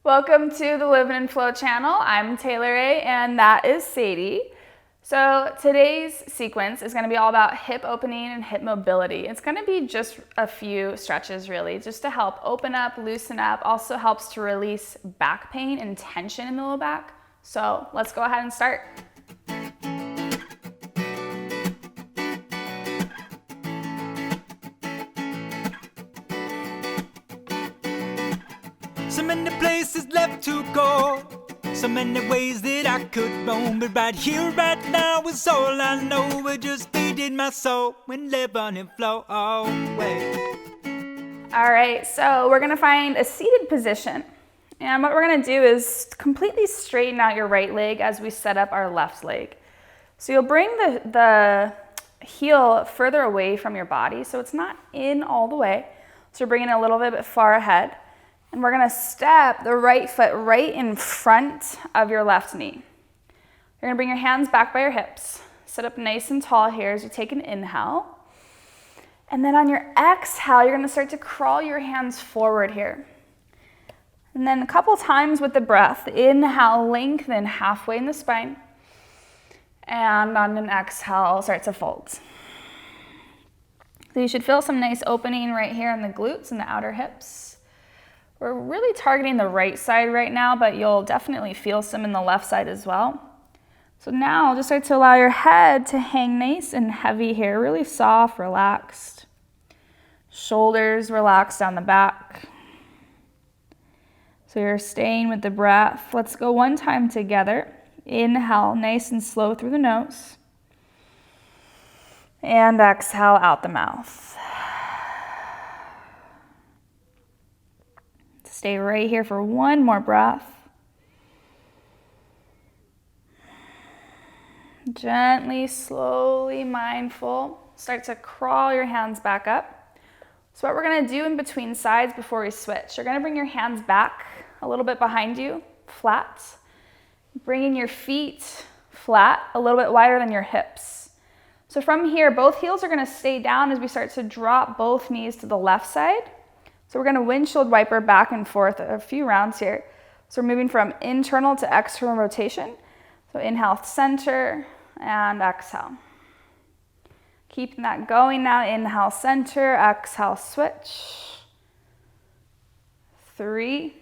Welcome to the Living in Flow channel. I'm WRAY and that is Sadie. So today's sequence is going to be all about hip opening and hip mobility. It's going to be just a few stretches really, just to help open up, loosen up, also helps to release back pain and tension in the low back. So let's go ahead and start. So many places left to go, so many ways that I could roam, but right here, right now is all I know. We're just feeding my soul and live on and flow away. All right, so we're gonna find a seated position. And what we're gonna do is completely straighten out your right leg as we set up our left leg. So you'll bring the heel further away from your body, so it's not in all the way. So you're bringing it a little bit far ahead. And we're gonna step the right foot right in front of your left knee. You're gonna bring your hands back by your hips. Sit up nice and tall here as you take an inhale. And then on your exhale, you're gonna start to crawl your hands forward here. And then a couple times with the breath, inhale, lengthen halfway in the spine. And on an exhale, start to fold. So you should feel some nice opening right here in the glutes and the outer hips. We're really targeting the right side right now, but you'll definitely feel some in the left side as well. So now just start to allow your head to hang nice and heavy here, really soft, relaxed. Shoulders relaxed down the back. So you're staying with the breath. Let's go one time together. Inhale, nice and slow through the nose. And exhale out the mouth. Stay right here for one more breath. Gently, slowly, mindful. Start to crawl your hands back up. So what we're gonna do in between sides before we switch, you're gonna bring your hands back a little bit behind you, flat. Bringing your feet flat, a little bit wider than your hips. So from here, both heels are gonna stay down as we start to drop both knees to the left side. So we're gonna windshield wiper back and forth a few rounds here. So we're moving from internal to external rotation. So inhale, center, and exhale. Keeping that going now. Inhale, center, exhale, switch. 3,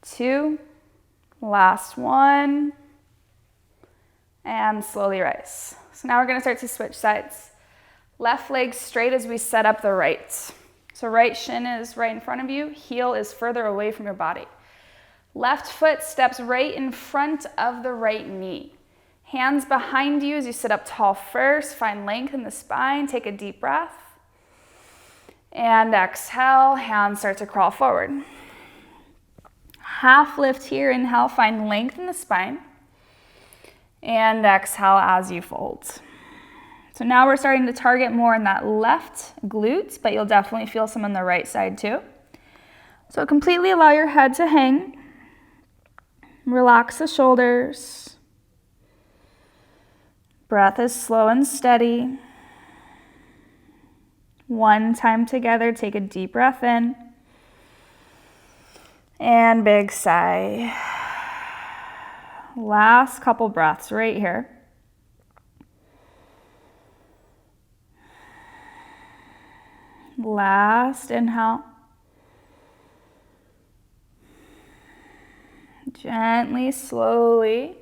2, last one. And slowly rise. So now we're gonna start to switch sides. Left leg straight as we set up the right. So right shin is right in front of you, heel is further away from your body. Left foot steps right in front of the right knee. Hands behind you as you sit up tall first, find length in the spine, take a deep breath. And exhale, hands start to crawl forward. Half lift here, inhale, find length in the spine. And exhale as you fold. So now we're starting to target more in that left glute, but you'll definitely feel some on the right side too. So completely allow your head to hang. Relax the shoulders. Breath is slow and steady. One time together, take a deep breath in. And big sigh. Last couple breaths right here. Last inhale. Gently, slowly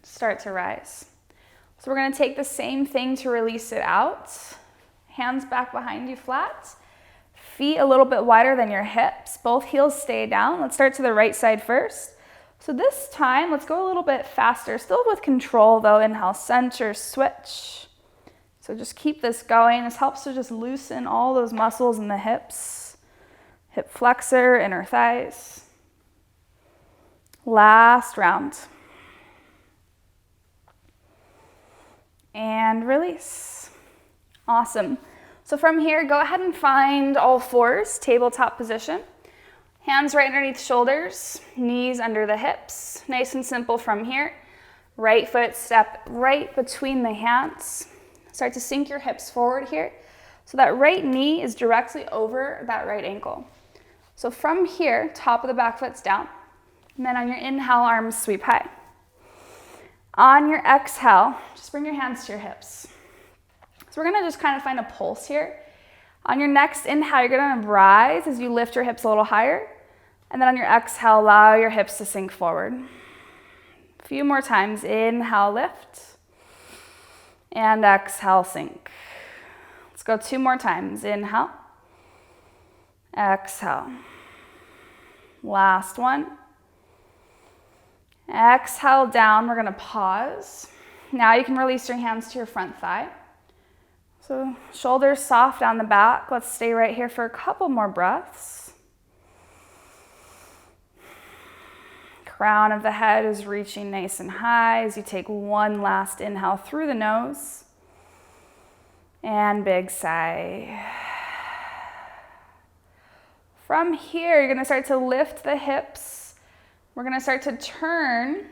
start to rise. So we're going to take the same thing to release it out. Hands back behind you flat. Feet a little bit wider than your hips. Both heels stay down. Let's start to the right side first. So this time, let's go a little bit faster. Still with control though. Inhale, center, switch. So just keep this going. This helps to just loosen all those muscles in the hips. Hip flexor, inner thighs. Last round. And release. Awesome. So from here, go ahead and find all fours, tabletop position. Hands right underneath shoulders, knees under the hips. Nice and simple from here. Right foot step right between the hands. Start to sink your hips forward here. So that right knee is directly over that right ankle. So from here, top of the back foot's down. And then on your inhale, arms sweep high. On your exhale, just bring your hands to your hips. So we're gonna just kind of find a pulse here. On your next inhale, you're gonna rise as you lift your hips a little higher. And then on your exhale, allow your hips to sink forward. A few more times. Inhale, lift. And exhale, sink. Let's go 2 more times. Inhale. Exhale. Last one. Exhale down, we're gonna pause. Now you can release your hands to your front thigh. So shoulders soft down the back. Let's stay right here for a couple more breaths. Crown of the head is reaching nice and high as you take one last inhale through the nose. And big sigh. From here, you're gonna start to lift the hips. We're gonna start to turn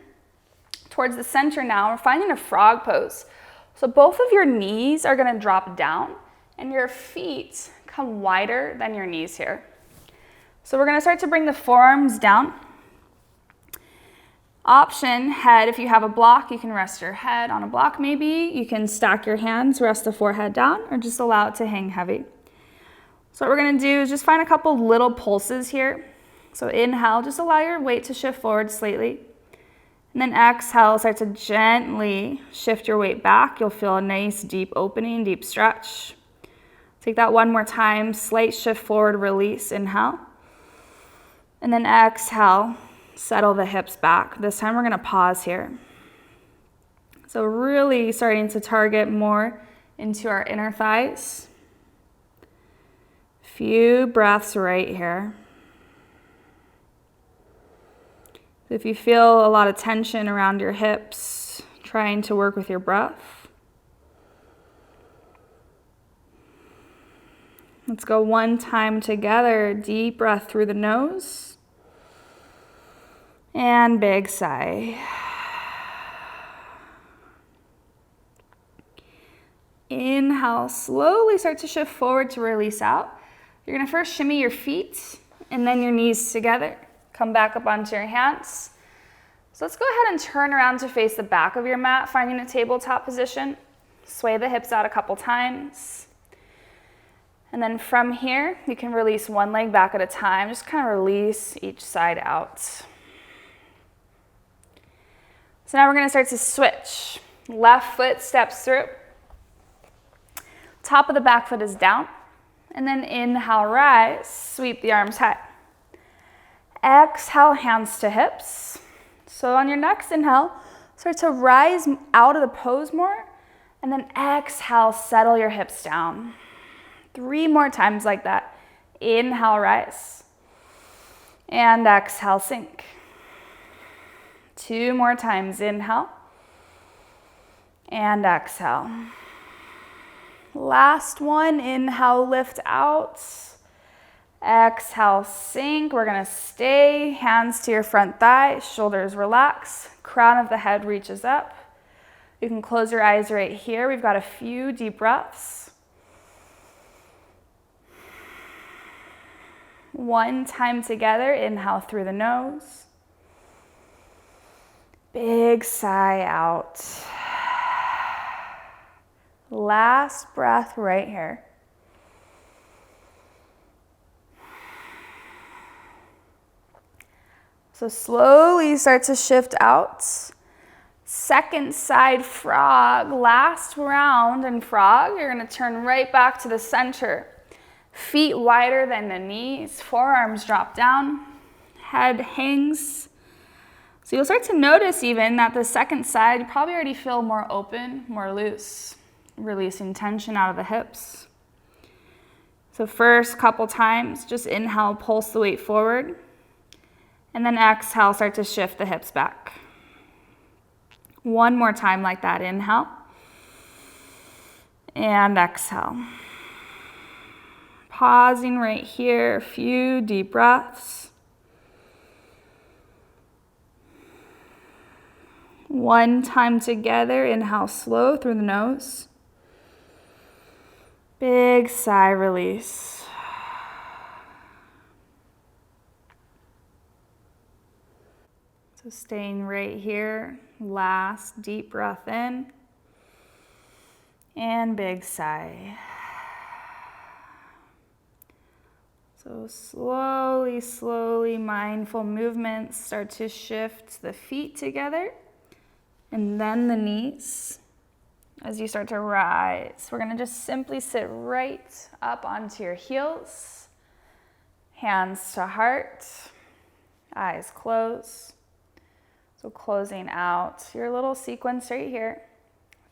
towards the center now. We're finding a frog pose. So both of your knees are gonna drop down and your feet come wider than your knees here. So we're gonna start to bring the forearms down. Option, head, if you have a block, you can rest your head on a block maybe. You can stack your hands, rest the forehead down, or just allow it to hang heavy. So what we're gonna do is just find a couple little pulses here. So inhale, just allow your weight to shift forward slightly. And then exhale, start to gently shift your weight back. You'll feel a nice deep opening, deep stretch. Take that one more time, slight shift forward, release, inhale. And then exhale, settle the hips back. This time we're gonna pause here. So really starting to target more into our inner thighs. Few breaths right here. If you feel a lot of tension around your hips, trying to work with your breath. Let's go one time together. Deep breath through the nose. And big sigh. Inhale, slowly start to shift forward to release out. You're gonna first shimmy your feet and then your knees together. Come back up onto your hands. So let's go ahead and turn around to face the back of your mat, finding a tabletop position. Sway the hips out a couple times. And then from here, you can release one leg back at a time. Just kind of release each side out. So now we're gonna start to switch. Left foot steps through. Top of the back foot is down. And then inhale, rise, sweep the arms high. Exhale, hands to hips. So on your next inhale, start to rise out of the pose more. And then exhale, settle your hips down. 3 more times like that. Inhale, rise. And exhale, sink. 2 more times. Inhale. And exhale. Last one. Inhale, lift out. Exhale, sink. We're gonna stay. Hands to your front thigh. Shoulders relax. Crown of the head reaches up. You can close your eyes right here. We've got a few deep breaths. One time together. Inhale through the nose. Big sigh out. Last breath right here. So slowly start to shift out. Second side frog. Last round in frog. You're gonna turn right back to the center. Feet wider than the knees. Forearms drop down. Head hangs. So you'll start to notice even that the second side, you probably already feel more open, more loose. Releasing tension out of the hips. So first couple times, just inhale, pulse the weight forward. And then exhale, start to shift the hips back. One more time like that. Inhale. And exhale. Pausing right here, a few deep breaths. One time together. Inhale slow through the nose. Big sigh, release. So staying right here, last deep breath in, and big sigh. So slowly, slowly, mindful movements start to shift the feet together and then the knees as you start to rise. We're gonna just simply sit right up onto your heels, hands to heart, eyes closed. So closing out your little sequence right here,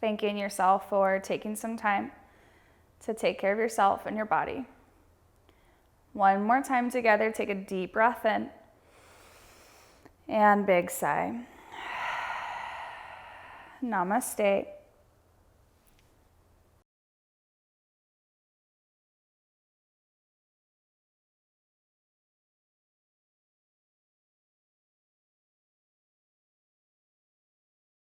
thanking yourself for taking some time to take care of yourself and your body. One more time together, take a deep breath in and big sigh. Namaste.